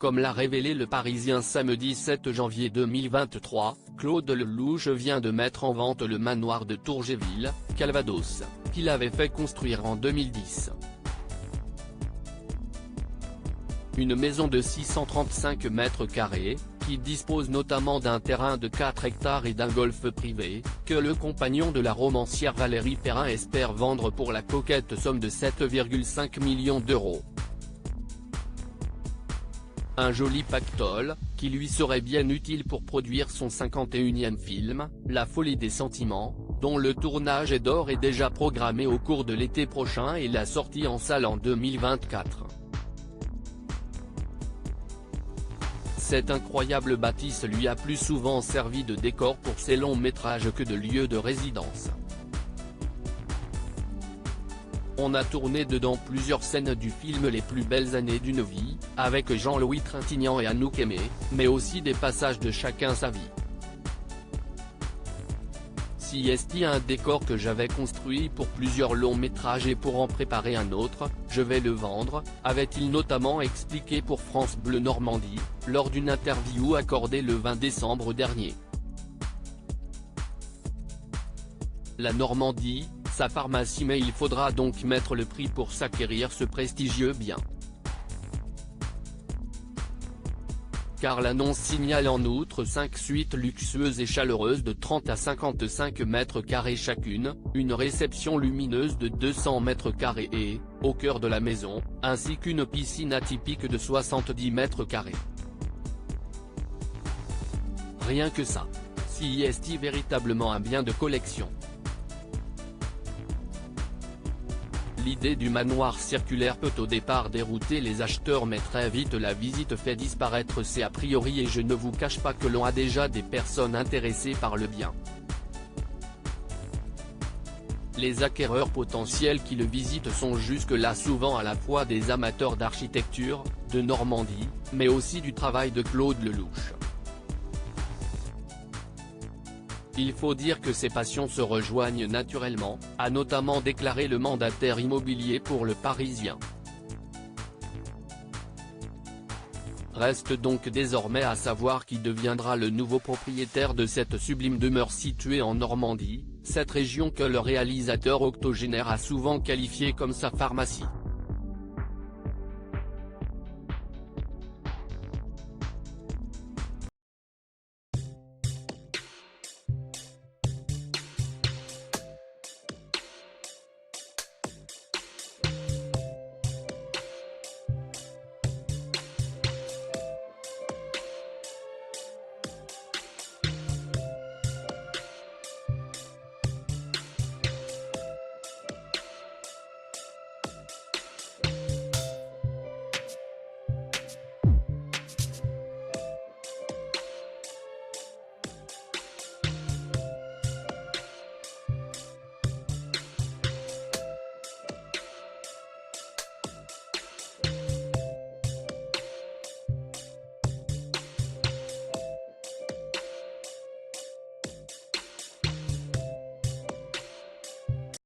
Comme l'a révélé Le Parisien samedi 7 janvier 2023, Claude Lelouch vient de mettre en vente le manoir de Tourgéville, Calvados, qu'il avait fait construire en 2010. Une maison de 635 mètres carrés, qui dispose notamment d'un terrain de 4 hectares et d'un golf privé, que le compagnon de la romancière Valérie Perrin espère vendre pour la coquette somme de 7,5 millions d'euros. Un joli pactole, qui lui serait bien utile pour produire son 51e film, La Folie des Sentiments, dont le tournage est d'ores et déjà programmé au cours de l'été prochain et la sortie en salle en 2024. Cette incroyable bâtisse lui a plus souvent servi de décor pour ses longs métrages que de lieu de résidence. On a tourné dedans plusieurs scènes du film Les plus belles années d'une vie, avec Jean-Louis Trintignant et Anouk Aimée, mais aussi des passages de Chacun sa vie. Si est un décor que j'avais construit pour plusieurs longs métrages et pour en préparer un autre, je vais le vendre, avait-il notamment expliqué pour France Bleu Normandie, lors d'une interview accordée le 20 décembre dernier. La Normandie, sa pharmacie, mais il faudra donc mettre le prix pour s'acquérir ce prestigieux bien. Car l'annonce signale en outre 5 suites luxueuses et chaleureuses de 30 à 55 mètres carrés chacune, une réception lumineuse de 200 mètres carrés et, au cœur de la maison, ainsi qu'une piscine atypique de 70 mètres carrés. Rien que ça. Si est véritablement un bien de collection. L'idée du manoir circulaire peut au départ dérouter les acheteurs, mais très vite la visite fait disparaître ces a priori et je ne vous cache pas que l'on a déjà des personnes intéressées par le bien. Les acquéreurs potentiels qui le visitent sont jusque-là souvent à la fois des amateurs d'architecture, de Normandie, mais aussi du travail de Claude Lelouch. Il faut dire que ces passions se rejoignent naturellement, a notamment déclaré le mandataire immobilier pour Le Parisien. Reste donc désormais à savoir qui deviendra le nouveau propriétaire de cette sublime demeure située en Normandie, cette région que le réalisateur octogénaire a souvent qualifiée comme sa pharmacie.